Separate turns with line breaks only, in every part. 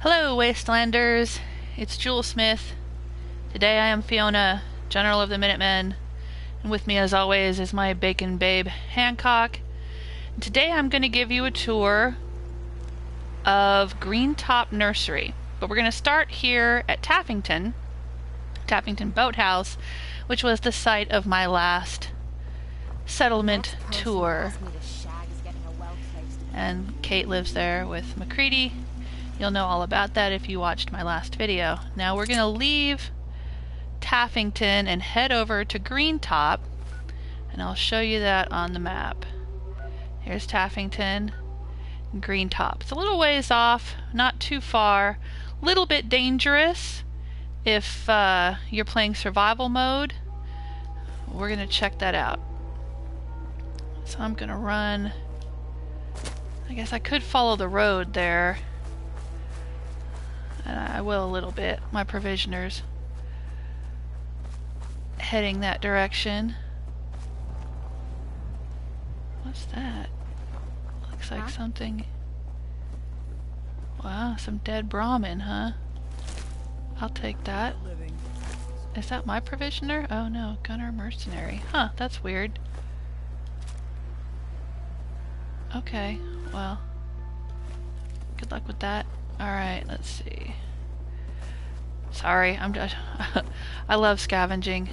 Hello, Wastelanders. It's Jewel Smith. Today I am Fiona, General of the Minutemen, and with me as always is my bacon babe, Hancock. And today I'm going to give you a tour of Greentop Nursery, but we're going to start here at Taffington Boathouse, which was the site of my last settlement tour. And Kate lives there with McCready. You'll know all about that if you watched my last video. Now we're going to leave Taffington and head over to Greentop, and I'll show you that on the map. Here's Taffington and Greentop. It's a little ways off, not too far, a little bit dangerous if you're playing survival mode. We're going to check that out. So I'm going to run. I guess I could follow the road there. And I will a little bit. My provisioner's heading that direction. What's that? Looks like something. Wow, some dead Brahmin, huh? I'll take that. Is that my provisioner? Oh no, gunner mercenary. Huh, that's weird. Okay, well, good luck with that. Alright, let's see. Sorry, I'm just I love scavenging.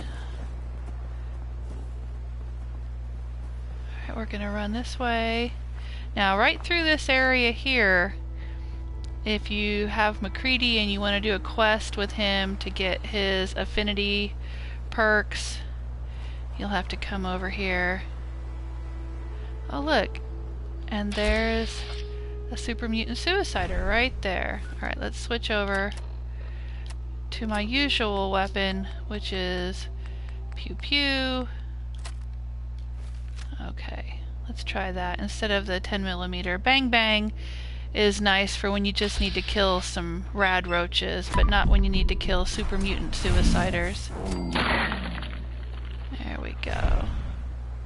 Alright, we're gonna run this way. Now, right through this area here, if you have McCready and you want to do a quest with him to get his affinity perks, you'll have to come over here. Oh, look. And there's a super mutant suicider right there. Alright, let's switch over to my usual weapon, which is pew pew. Okay, let's try that instead of the 10mm. Bang bang is nice for when you just need to kill some rad roaches, but not when you need to kill super mutant suiciders. There we go.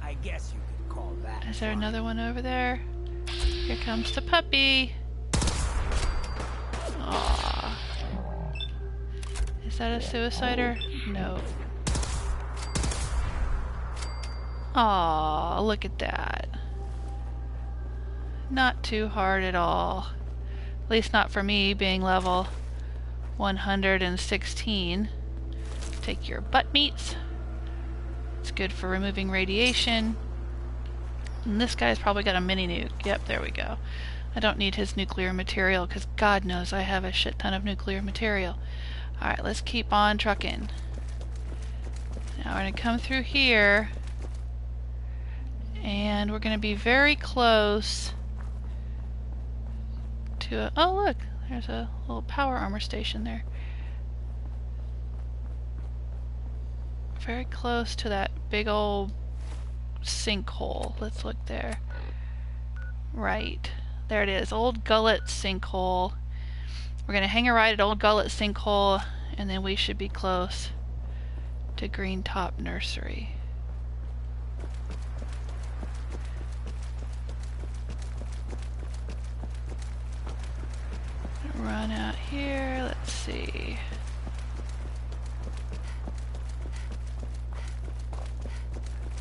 I guess you could call that.
Is there another one over there? Here comes the puppy. Aww. Is that a suicider? No. Aww, look at that. Not too hard at all. At least not for me, being level 116. Take your butt meats. It's good for removing radiation. And this guy's probably got a mini nuke. Yep, there we go. I don't need his nuclear material because God knows I have a shit ton of nuclear material. Alright, let's keep on trucking. Now we're going to come through here and we're going to be very close to a... Oh look, there's a little power armor station there. Very close to that big old sinkhole. Let's look there. Right. There it is. Old Gullet Sinkhole. We're going to hang a right at Old Gullet Sinkhole and then we should be close to Greentop Nursery. Run out here. Let's see.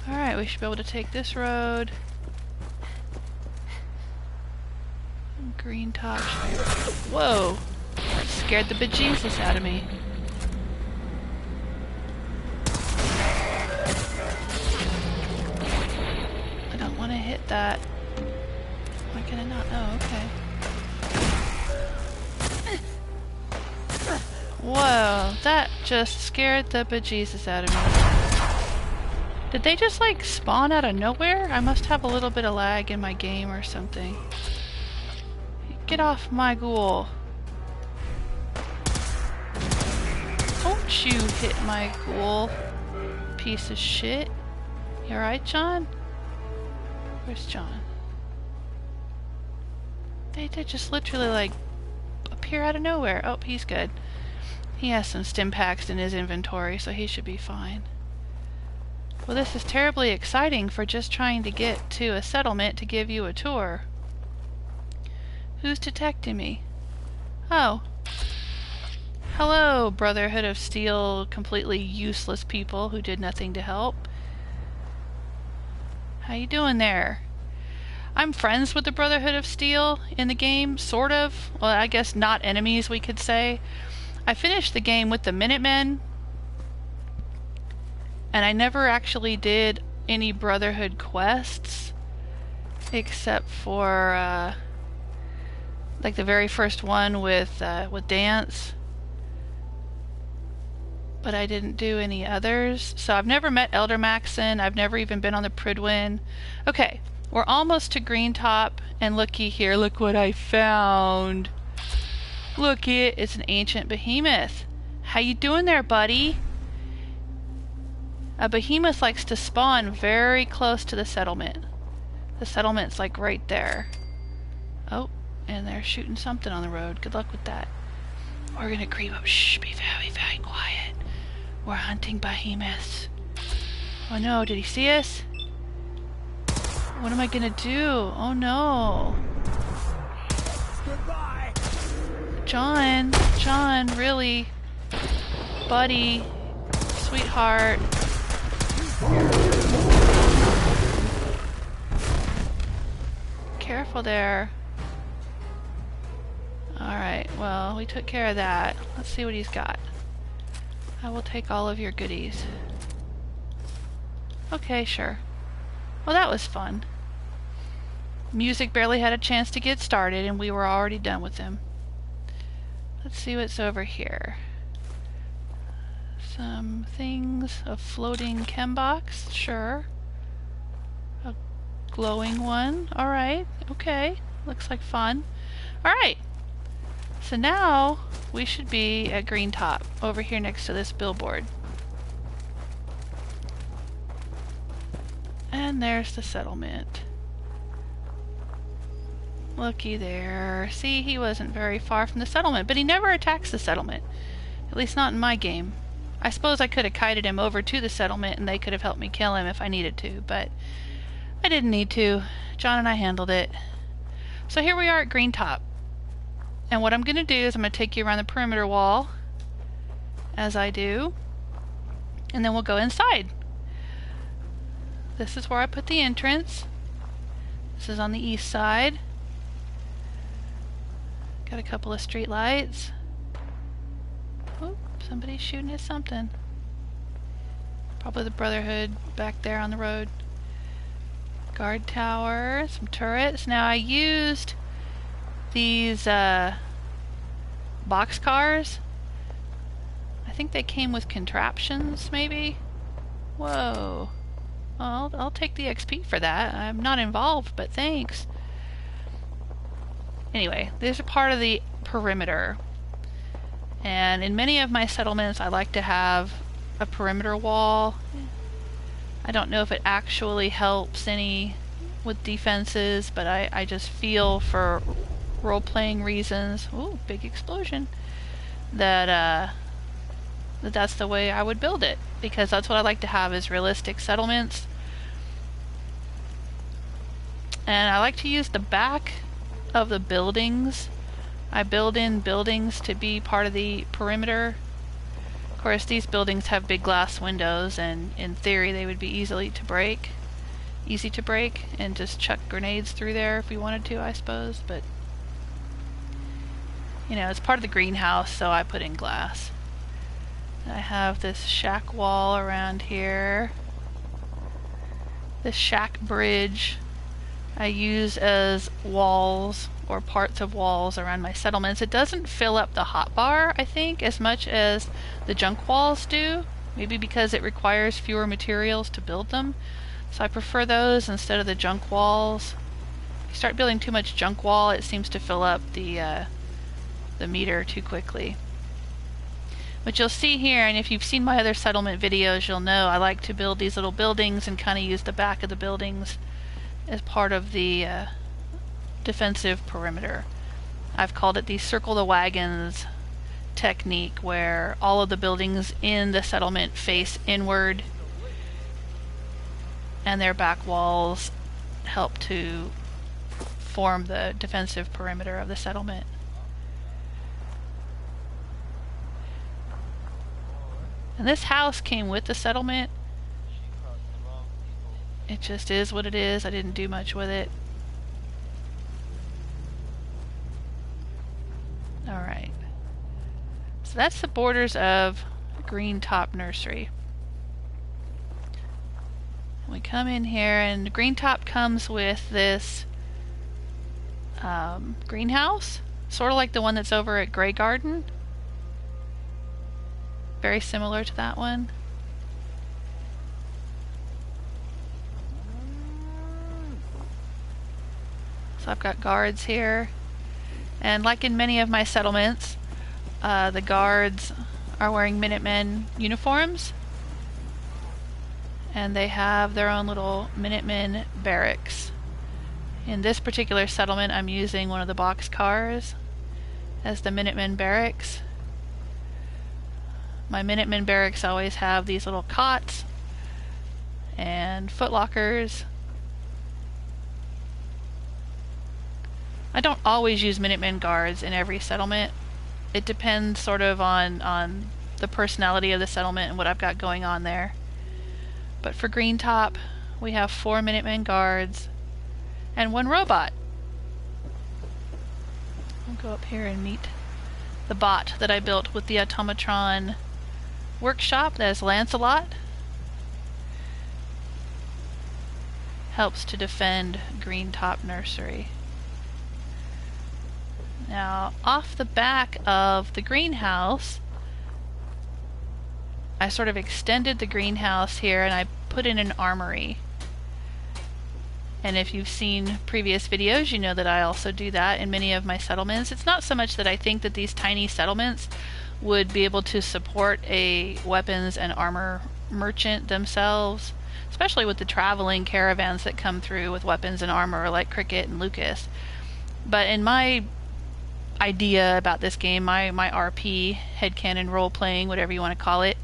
Alright, we should be able to take this road. Greentop. Whoa! That scared the bejesus out of me. I don't want to hit that. Why can I not? Oh, okay. Whoa, that just scared the bejesus out of me. Did they just like spawn out of nowhere? I must have a little bit of lag in my game or something. Get off my ghoul. Don't you hit my ghoul, piece of shit. You alright, John? Where's John? They did just literally like appear out of nowhere. Oh, he's good. He has some stim packs in his inventory, so he should be fine. Well, this is terribly exciting for just trying to get to a settlement to give you a tour. Who's detecting me? Oh, Hello, Brotherhood of Steel, completely useless people who did nothing to help. How you doing there? I'm friends with the Brotherhood of Steel in the game, sort of. Well, I guess not enemies, we could say. I finished the game with the Minutemen, and I never actually did any Brotherhood quests, except for like the very first one with Dance. But I didn't do any others. So I've never met Elder Maxon. I've never even been on the Pridwin. Okay, we're almost to Greentop, and looky here, look what I found. Looky, it's an ancient behemoth. How you doing there, buddy? A behemoth likes to spawn very close to the settlement. The settlement's like right there. Oh, and they're shooting something on the road. Good luck with that. We're gonna creep up. Shh, be very, very quiet. We're hunting behemoths. Oh no, did he see us? What am I gonna do? Oh no.
Goodbye.
John, really? Buddy, sweetheart. Careful there. Alright, well, we took care of that. Let's see what he's got. I will take all of your goodies. Okay, sure. Well, that was fun. Music barely had a chance to get started, and we were already done with him. Let's see what's over here. Some things. A floating chem box, sure. A glowing one, alright, okay. Looks like fun. Alright. So now we should be at Greentop, over here next to this billboard. And there's the settlement. Looky there. See, he wasn't very far from the settlement, but he never attacks the settlement. At least not in my game. I suppose I could have kited him over to the settlement and they could have helped me kill him if I needed to, but I didn't need to. John and I handled it. So here we are at Greentop. And what I'm going to do is I'm going to take you around the perimeter wall, as I do, and then we'll go inside. This is where I put the entrance. This is on the east side. Got a couple of street lights. Oh, somebody's shooting at something. Probably the Brotherhood back there on the road. Guard tower, some turrets. Now I used these box cars. I think they came with contraptions, maybe? Whoa. Well, I'll take the XP for that. I'm not involved, but thanks. Anyway, these are part of the perimeter. And in many of my settlements, I like to have a perimeter wall. I don't know if it actually helps any with defenses, but I just feel for role-playing reasons, ooh, big explosion, that that's the way I would build it, because that's what I like to have, is realistic settlements. And I like to use the back of the buildings. I build in buildings to be part of the perimeter. Of course, these buildings have big glass windows, and in theory they would be easy to break, and just chuck grenades through there if we wanted to, I suppose, but you know, it's part of the greenhouse, so I put in glass. I have this shack wall around here. This shack bridge I use as walls, or parts of walls around my settlements. It doesn't fill up the hotbar, I think, as much as the junk walls do. Maybe because it requires fewer materials to build them. So I prefer those instead of the junk walls. If you start building too much junk wall, it seems to fill up the meter too quickly. But you'll see here, and if you've seen my other settlement videos, you'll know I like to build these little buildings and kind of use the back of the buildings as part of the defensive perimeter. I've called it the circle the wagons technique, where all of the buildings in the settlement face inward and their back walls help to form the defensive perimeter of the settlement. And this house came with the settlement. It just is what it is. I didn't do much with it. Alright. So that's the borders of Greentop Nursery. We come in here, and Greentop comes with this greenhouse, sort of like the one that's over at Grey Garden. Very similar to that one. So I've got guards here, and like in many of my settlements, the guards are wearing Minutemen uniforms, and they have their own little Minutemen barracks. In this particular settlement, I'm using one of the box cars as the Minutemen barracks. My Minutemen barracks always have these little cots and footlockers. I don't always use Minutemen guards in every settlement. It depends sort of on the personality of the settlement and what I've got going on there. But for Greentop, we have 4 Minutemen guards and 1 robot. I'll go up here and meet the bot that I built with the automatron workshop. That is Lancelot. Helps to defend Greentop Nursery. Now, off the back of the greenhouse, I sort of extended the greenhouse here and I put in an armory. And if you've seen previous videos, you know that I also do that in many of my settlements. It's not so much that I think that these tiny settlements would be able to support a weapons and armor merchant themselves, especially with the traveling caravans that come through with weapons and armor like Cricket and Lucas. But in my idea about this game, my RP, headcanon role-playing, whatever you want to call it,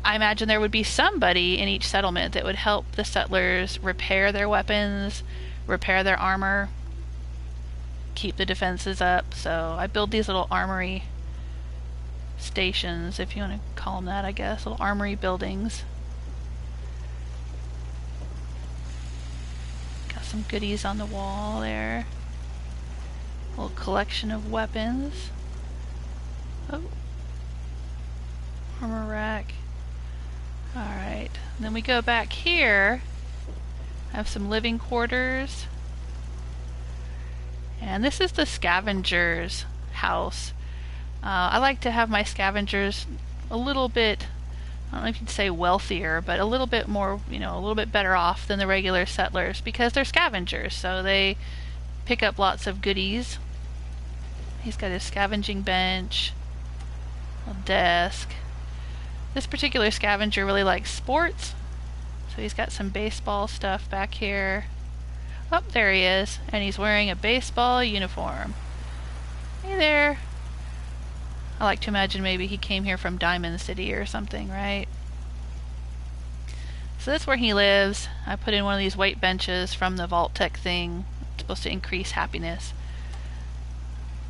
I imagine there would be somebody in each settlement that would help the settlers repair their weapons, repair their armor, keep the defenses up. So I build these little armory stations, if you want to call them that, I guess, little armory buildings. Got some goodies on the wall there. A little collection of weapons. Oh, armor rack. Alright, then we go back here. I have some living quarters. And this is the scavenger's house. I like to have my scavengers a little bit, I don't know if you'd say wealthier, but a little bit more, a little bit better off than the regular settlers because they're scavengers, so they pick up lots of goodies. He's got his scavenging bench, a desk. This particular scavenger really likes sports, so he's got some baseball stuff back here. Oh, there he is, and he's wearing a baseball uniform. Hey there. I like to imagine maybe he came here from Diamond City or something, right? So that's where he lives. I put in one of these weight benches from the Vault Tech thing. It's supposed to increase happiness.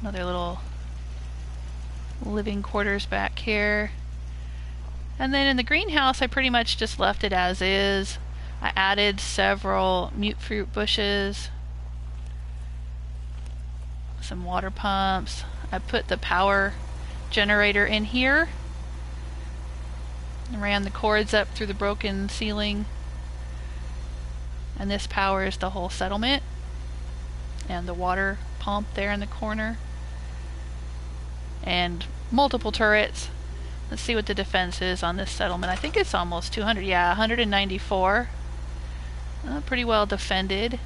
Another little living quarters back here. And then in the greenhouse, I pretty much just left it as is. I added several mute fruit bushes, some water pumps. I put the power generator in here and ran the cords up through the broken ceiling. And this powers the whole settlement. And the water pump there in the corner. And multiple turrets. Let's see what the defense is on this settlement. I think it's almost 200. Yeah, 194. Pretty well defended.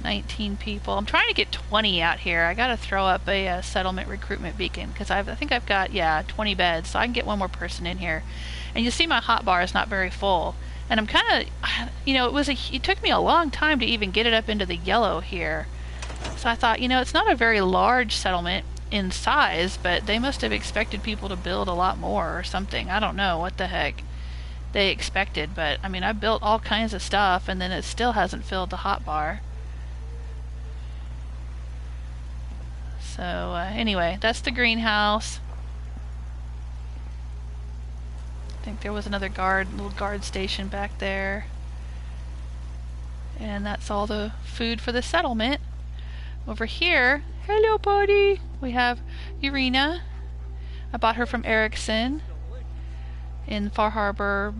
19 people. I'm trying to get 20 out here. I gotta throw up a settlement recruitment beacon because I think I've got 20 beds, so I can get one more person in here. And you see my hotbar is not very full, and I'm kind of, it took me a long time to even get it up into the yellow here. So I thought, it's not a very large settlement in size, but they must have expected people to build a lot more or something. I don't know what the heck they expected, but I mean, I built all kinds of stuff and then it still hasn't filled the hotbar. So anyway, that's the greenhouse. I think there was another little guard station back there. And that's all the food for the settlement. Over here, hello buddy, we have Irina. I bought her from Ericsson in Far Harbor,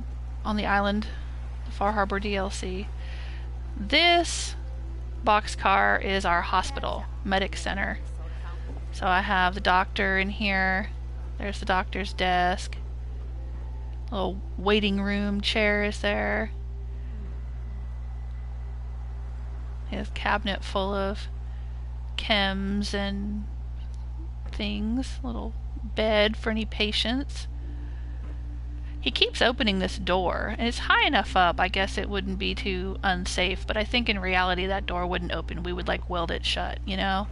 on the island, the Far Harbor DLC. This boxcar is our hospital, medic center. So I have the doctor in here. There's the doctor's desk. Little waiting room chair is there. His cabinet full of chems and things. Little bed for any patients. He keeps opening this door, and it's high enough up, I guess it wouldn't be too unsafe, but I think in reality that door wouldn't open. We would like weld it shut, you know?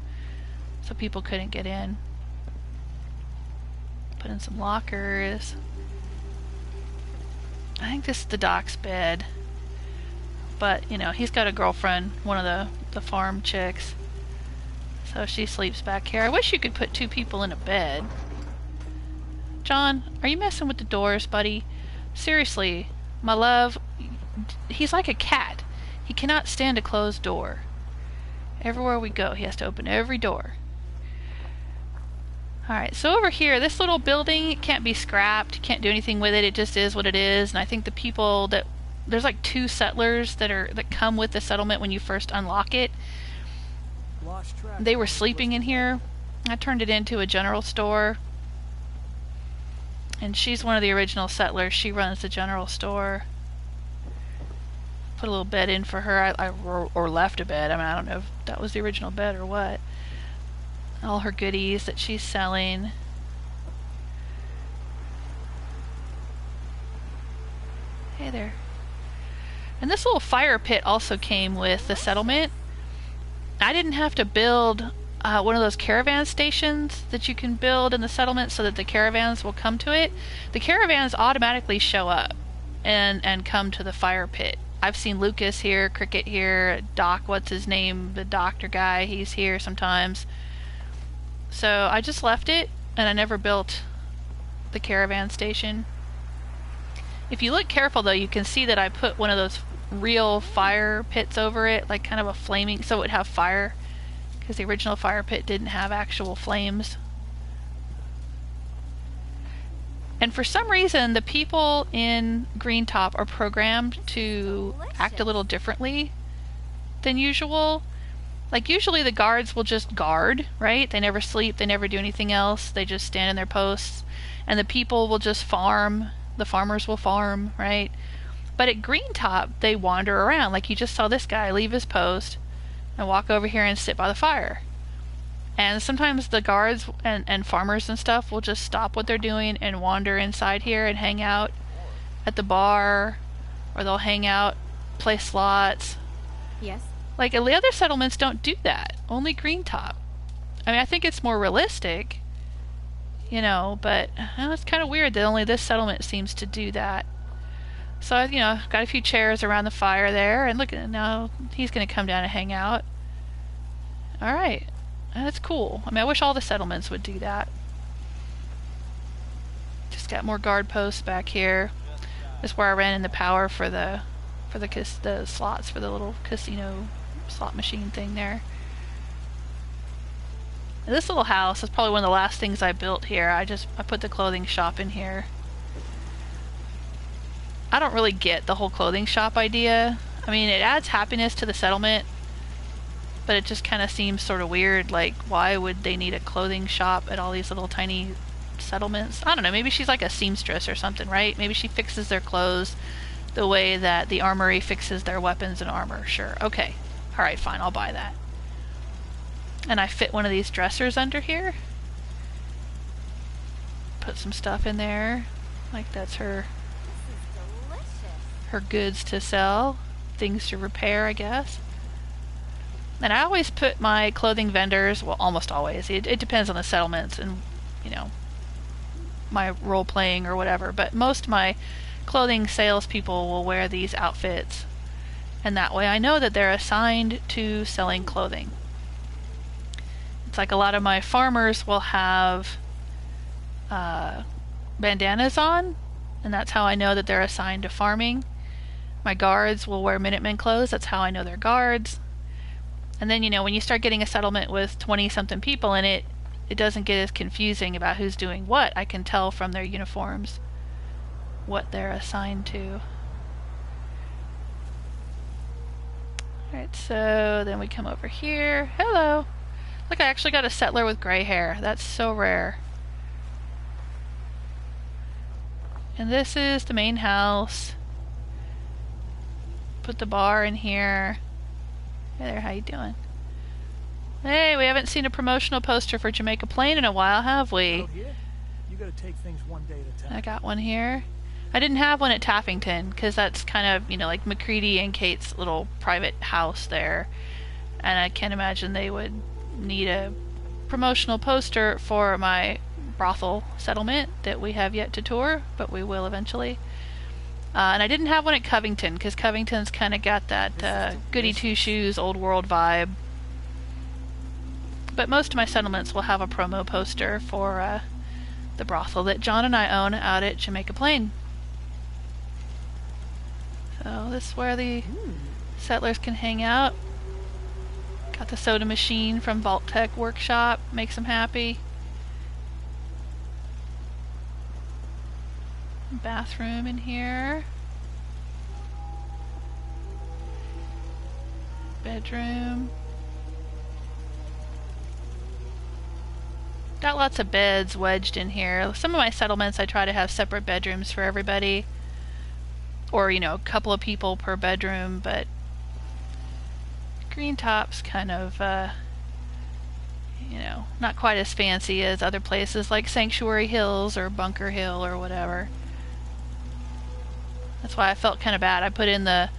So people couldn't get in. Put in some lockers. I think this is the doc's bed. But, you know, he's got a girlfriend, one of the farm chicks. So she sleeps back here. I wish you could put two people in a bed. John, are you messing with the doors, buddy? Seriously, my love, he's like a cat. He cannot stand a closed door. Everywhere we go, he has to open every door. Alright, so over here, this little building can't be scrapped. You can't do anything with it. It just is what it is. And I think the people that... There's like 2 settlers that come with the settlement when you first unlock it. They were sleeping in here. I turned it into a general store. And she's one of the original settlers. She runs the general store. Put a little bed in for her. Or left a bed. I mean, I don't know if that was the original bed or what. All her goodies that she's selling. Hey there. And this little fire pit also came with the settlement. I didn't have to build one of those caravan stations that you can build in the settlement so that the caravans will come to it. The caravans automatically show up and come to the fire pit. I've seen Lucas here, Cricket here, Doc, what's his name, the doctor guy, he's here sometimes. So I just left it, and I never built the caravan station. If you look careful though, you can see that I put one of those real fire pits over it, like kind of a flaming, so it would have fire, because the original fire pit didn't have actual flames. And for some reason, the people in Greentop are programmed to act a little differently than usual. Like usually the guards will just guard, right? They never sleep, they never do anything else, they just stand in their posts. And the people will just farm, the farmers will farm, right? But at Greentop, they wander around. Like you just saw this guy leave his post and walk over here and sit by the fire. And sometimes the guards and farmers and stuff will just stop what they're doing and wander inside here and hang out at the bar, or they'll hang out, play slots.
Yes.
Like the other settlements don't do that. Only Greentop. I mean, I think it's more realistic, you know, but it's kind of weird that only this settlement seems to do that. So, you know, got a few chairs around the fire there, and look, now he's going to come down and hang out. Alright, that's cool. I mean, I wish all the settlements would do that. Just got more guard posts back here. This is where I ran in the power for the slots for the little casino slot machine thing there. And this little house is probably one of the last things I built here. I put the clothing shop in here. I don't really get the whole clothing shop idea. I mean, it adds happiness to the settlement, but it just kind of seems sort of weird. Like, why would they need a clothing shop at all these little tiny settlements? I don't know, maybe she's like a seamstress or something, right? Maybe she fixes their clothes the way that the armory fixes their weapons and armor. Sure, okay. Alright, fine, I'll buy that. And I fit one of these dressers under here. Put some stuff in there. Like that's her goods to sell. Things to repair, I guess. And I always put my clothing vendors, well, almost always. It depends on the settlements and, you know, my role playing or whatever. But most of my clothing salespeople will wear these outfits. And that way I know that they're assigned to selling clothing. It's like a lot of my farmers will have bandanas on, and that's how I know that they're assigned to farming. My guards will wear Minutemen clothes. That's how I know they're guards. And then, you know, when you start getting a settlement with 20-something people in it, it doesn't get as confusing about who's doing what. I can tell from their uniforms what they're assigned to. Alright, so then we come over here. Hello! Look, I actually got a settler with gray hair. That's so rare. And this is the main house. Put the bar in here. Hey there, how you doing? Hey, we haven't seen a promotional poster for Jamaica Plain in a while, have we?
You gotta take things one day at a time.
I got one here. I didn't have one at Taffington, because that's kind of, you know, like McCready and Kate's little private house there. And I can't imagine they would need a promotional poster for my brothel settlement that we have yet to tour, but we will eventually. And I didn't have one at Covington, because Covington's kind of got that goody two-shoes, old world vibe. But most of my settlements will have a promo poster for the brothel that John and I own out at Jamaica Plain. So this is where the settlers can hang out. Got the soda machine from Vault Tech Workshop, makes them happy. Bathroom in here. Bedroom. Got lots of beds wedged in here. Some of my settlements I try to have separate bedrooms for everybody. Or, you know, a couple of people per bedroom, but Greentop's kind of, you know, not quite as fancy as other places like Sanctuary Hills or Bunker Hill or whatever. That's why I felt kind of bad. I put in the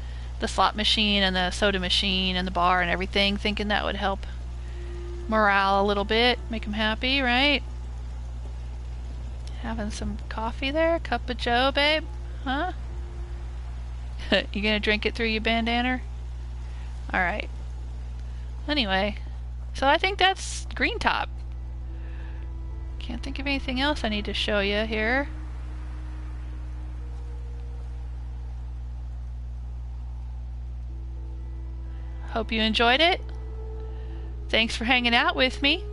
slot machine and the soda machine and the bar and everything, thinking that would help morale a little bit, make them happy, right? Having some coffee there? Cup of joe, babe? Huh? You gonna drink it through your bandana? Alright. Anyway, so I think that's Greentop. Can't think of anything else I need to show you here. Hope you enjoyed it. Thanks for hanging out with me.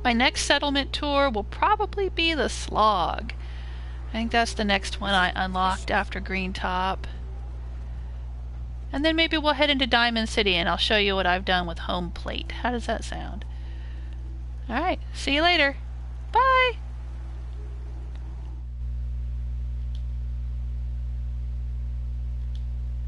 My next settlement tour will probably be the Slog. I think that's the next one I unlocked after Greentop. And then maybe we'll head into Diamond City and I'll show you what I've done with home plate. How does that sound? Alright, see you later. Bye!